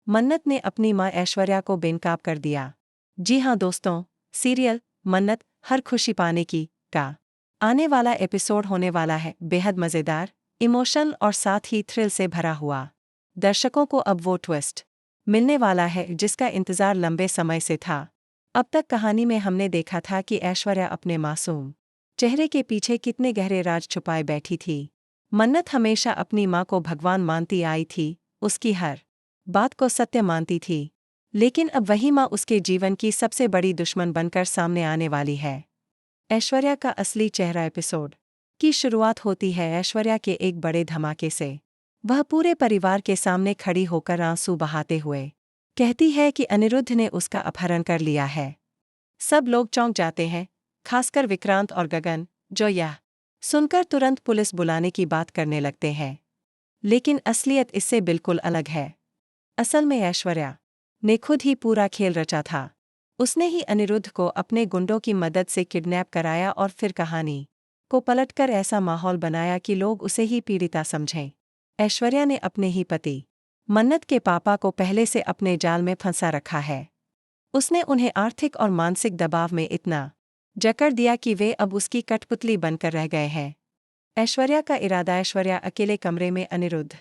मन्नत ने अपनी मां ऐश्वर्या को बेनकाब कर दिया। जी हाँ दोस्तों, सीरियल मन्नत हर खुशी पाने की का आने वाला एपिसोड होने वाला है बेहद मज़ेदार, इमोशनल और साथ ही थ्रिल से भरा हुआ। दर्शकों को अब वो ट्विस्ट मिलने वाला है जिसका इंतजार लंबे समय से था। अब तक कहानी में हमने देखा था कि ऐश्वर्या अपने मासूम चेहरे के पीछे कितने गहरे राज छुपाए बैठी थी। मन्नत हमेशा अपनी मां को भगवान मानती आई थी, उसकी हर बात को सत्य मानती थी। लेकिन अब वही मां उसके जीवन की सबसे बड़ी दुश्मन बनकर सामने आने वाली है। ऐश्वर्या का असली चेहरा एपिसोड की शुरुआत होती है ऐश्वर्या के एक बड़े धमाके से। वह पूरे परिवार के सामने खड़ी होकर आंसू बहाते हुए कहती है कि अनिरुद्ध ने उसका अपहरण कर लिया है। सब लोग चौंक जाते हैं, खासकर विक्रांत और गगन, जो यह सुनकर तुरंत पुलिस बुलाने की बात करने लगते हैं। लेकिन असलियत इससे बिल्कुल अलग है। असल में ऐश्वर्या ने खुद ही पूरा खेल रचा था। उसने ही अनिरुद्ध को अपने गुंडों की मदद से किडनैप कराया और फिर कहानी को पलटकर ऐसा माहौल बनाया कि लोग उसे ही पीड़िता समझें। ऐश्वर्या ने अपने ही पति मन्नत के पापा को पहले से अपने जाल में फंसा रखा है। उसने उन्हें आर्थिक और मानसिक दबाव में इतना जकड़ दिया कि वे अब उसकी कठपुतली बनकर रह गए हैं। ऐश्वर्या का इरादा ऐश्वर्या अकेले कमरे में अनिरुद्ध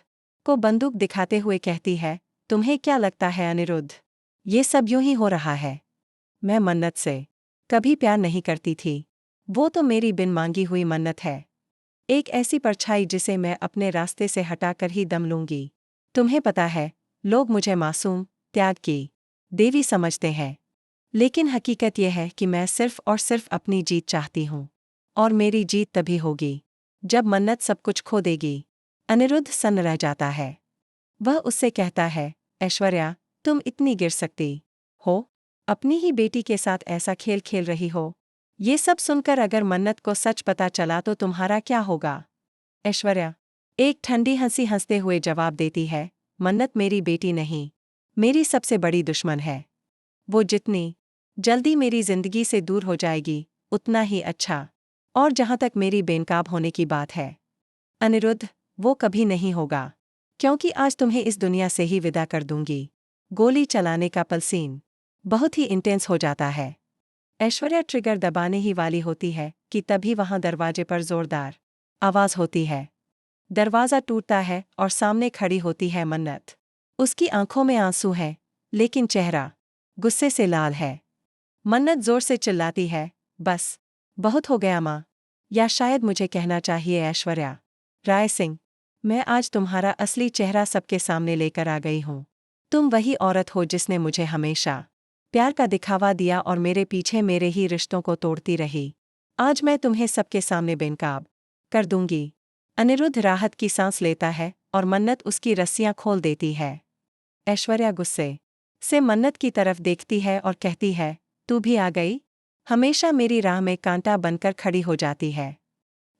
को बंदूक दिखाते हुए कहती है, तुम्हें क्या लगता है अनिरुद्ध, ये सब यूं ही हो रहा है। मैं मन्नत से कभी प्यार नहीं करती थी। वो तो मेरी बिन मांगी हुई मन्नत है, एक ऐसी परछाई जिसे मैं अपने रास्ते से हटाकर ही दम लूंगी। तुम्हें पता है, लोग मुझे मासूम, त्याग की देवी समझते हैं, लेकिन हकीकत यह है कि मैं सिर्फ और सिर्फ अपनी जीत चाहती हूँ। और मेरी जीत तभी होगी जब मन्नत सब कुछ खो देगी। अनिरुद्ध सन्न रह जाता है। वह उससे कहता है, ऐश्वर्या, तुम इतनी गिर सकती हो, अपनी ही बेटी के साथ ऐसा खेल खेल रही हो। ये सब सुनकर अगर मन्नत को सच पता चला तो तुम्हारा क्या होगा? ऐश्वर्या एक ठंडी हंसी हंसते हुए जवाब देती है, मन्नत मेरी बेटी नहीं, मेरी सबसे बड़ी दुश्मन है। वो जितनी जल्दी मेरी जिंदगी से दूर हो जाएगी, उतना ही अच्छा। और जहां तक मेरी बेनकाब होने की बात है अनिरुद्ध, वो कभी नहीं होगा, क्योंकि आज तुम्हें इस दुनिया से ही विदा कर दूंगी। गोली चलाने का पल सीन बहुत ही इंटेंस हो जाता है। ऐश्वर्या ट्रिगर दबाने ही वाली होती है कि तभी वहां दरवाजे पर जोरदार आवाज होती है। दरवाजा टूटता है और सामने खड़ी होती है मन्नत। उसकी आंखों में आंसू हैं, लेकिन चेहरा गुस्से से लाल है। मन्नत जोर से चिल्लाती है, बस बहुत हो गया माँ, या शायद मुझे कहना चाहिए ऐश्वर्या राय सिंह, मैं आज तुम्हारा असली चेहरा सबके सामने लेकर आ गई हूँ। तुम वही औरत हो जिसने मुझे हमेशा प्यार का दिखावा दिया और मेरे पीछे मेरे ही रिश्तों को तोड़ती रही। आज मैं तुम्हें सबके सामने बेनकाब कर दूंगी। अनिरुद्ध राहत की सांस लेता है और मन्नत उसकी रस्सियां खोल देती है। ऐश्वर्या गुस्से से मन्नत की तरफ देखती है और कहती है, तू भी आ गई? हमेशा मेरी राह में कांटा बनकर खड़ी हो जाती है,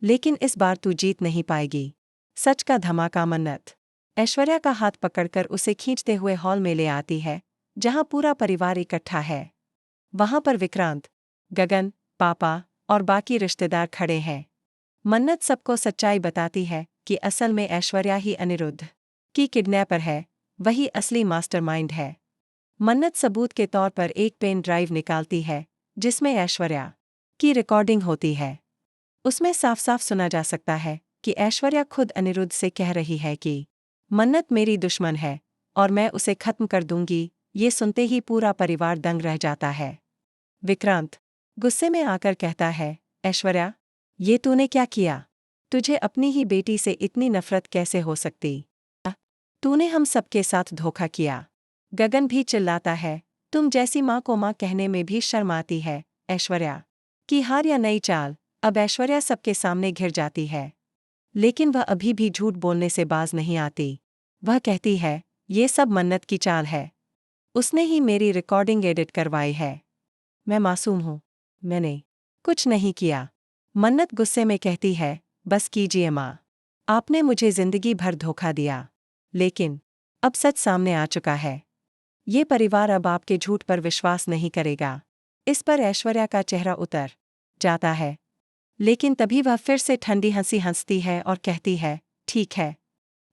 लेकिन इस बार तू जीत नहीं पाएगी। सच का धमाका मन्नत ऐश्वर्या का हाथ पकड़कर उसे खींचते हुए हॉल में ले आती है, जहां पूरा परिवार इकट्ठा है। वहां पर विक्रांत, गगन, पापा और बाकी रिश्तेदार खड़े हैं। मन्नत सबको सच्चाई बताती है कि असल में ऐश्वर्या ही अनिरुद्ध की किडनैपर है, वही असली मास्टरमाइंड है। मन्नत सबूत के तौर पर एक पेन ड्राइव निकालती है जिसमें ऐश्वर्या की रिकॉर्डिंग होती है। उसमें साफ साफ सुना जा सकता है कि ऐश्वर्या खुद अनिरुद्ध से कह रही है कि मन्नत मेरी दुश्मन है और मैं उसे खत्म कर दूंगी। ये सुनते ही पूरा परिवार दंग रह जाता है। विक्रांत गुस्से में आकर कहता है, ऐश्वर्या, ये तूने क्या किया? तुझे अपनी ही बेटी से इतनी नफरत कैसे हो सकती? तूने हम सबके साथ धोखा किया। गगन भी चिल्लाता है, तुम जैसी माँ को माँ कहने में भी शर्म आती है। ऐश्वर्या की हार या नई चाल। अब ऐश्वर्या सबके सामने घिर जाती है, लेकिन वह अभी भी झूठ बोलने से बाज नहीं आती। वह कहती है, ये सब मन्नत की चाल है, उसने ही मेरी रिकॉर्डिंग एडिट करवाई है। मैं मासूम हूँ, मैंने कुछ नहीं किया। मन्नत गुस्से में कहती है, बस कीजिए माँ, आपने मुझे जिंदगी भर धोखा दिया, लेकिन अब सच सामने आ चुका है। ये परिवार अब आपके झूठ पर विश्वास नहीं करेगा। इस पर ऐश्वर्या का चेहरा उतर जाता है, लेकिन तभी वह फिर से ठंडी हंसी हंसती है और कहती है, ठीक है,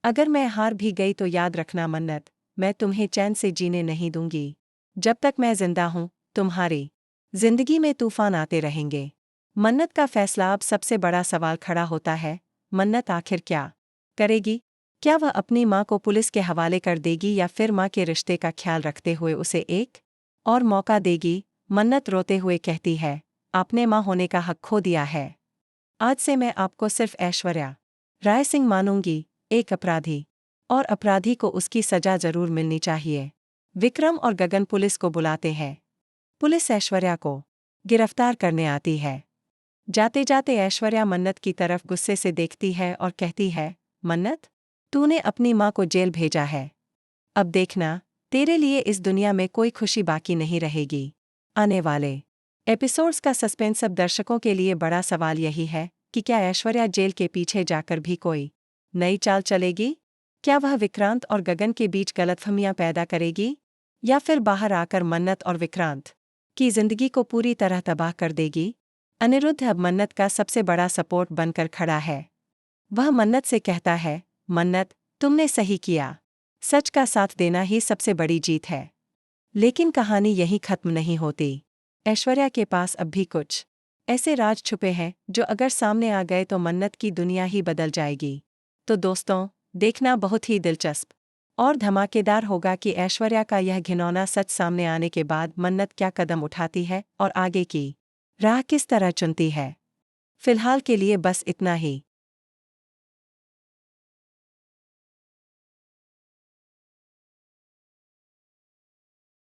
अगर मैं हार भी गई तो याद रखना मन्नत, मैं तुम्हें चैन से जीने नहीं दूंगी। जब तक मैं जिंदा हूं, तुम्हारी जिंदगी में तूफान आते रहेंगे। मन्नत का फैसला। अब सबसे बड़ा सवाल खड़ा होता है, मन्नत आखिर क्या करेगी? क्या वह अपनी मां को पुलिस के हवाले कर देगी या फिर मां के रिश्ते का ख्याल रखते हुए उसे एक और मौका देगी? मन्नत रोते हुए कहती है, आपने मां होने का हक खो दिया है। आज से मैं आपको सिर्फ ऐश्वर्या राय सिंह मानूंगी, एक अपराधी। और अपराधी को उसकी सजा जरूर मिलनी चाहिए। विक्रम और गगन पुलिस को बुलाते हैं। पुलिस ऐश्वर्या को गिरफ्तार करने आती है। जाते जाते ऐश्वर्या मन्नत की तरफ गुस्से से देखती है और कहती है, मन्नत, तूने अपनी मां को जेल भेजा है। अब देखना, तेरे लिए इस दुनिया में कोई खुशी बाकी नहीं रहेगी। आने वाले एपिसोड्स का सस्पेंस। अब दर्शकों के लिए बड़ा सवाल यही है कि क्या ऐश्वर्या जेल के पीछे जाकर भी कोई नई चाल चलेगी? क्या वह विक्रांत और गगन के बीच गलतफहमियां पैदा करेगी? या फिर बाहर आकर मन्नत और विक्रांत की जिंदगी को पूरी तरह तबाह कर देगी? अनिरुद्ध अब मन्नत का सबसे बड़ा सपोर्ट बनकर खड़ा है। वह मन्नत से कहता है, मन्नत, तुमने सही किया। सच का साथ देना ही सबसे बड़ी जीत है। लेकिन कहानी यहीं खत्म नहीं होती। ऐश्वर्या के पास अब भी कुछ ऐसे राज छुपे हैं जो अगर सामने आ गए तो मन्नत की दुनिया ही बदल जाएगी। तो दोस्तों, देखना बहुत ही दिलचस्प और धमाकेदार होगा कि ऐश्वर्या का यह घिनौना सच सामने आने के बाद मन्नत क्या कदम उठाती है और आगे की राह किस तरह चुनती है। फिलहाल के लिए बस इतना ही।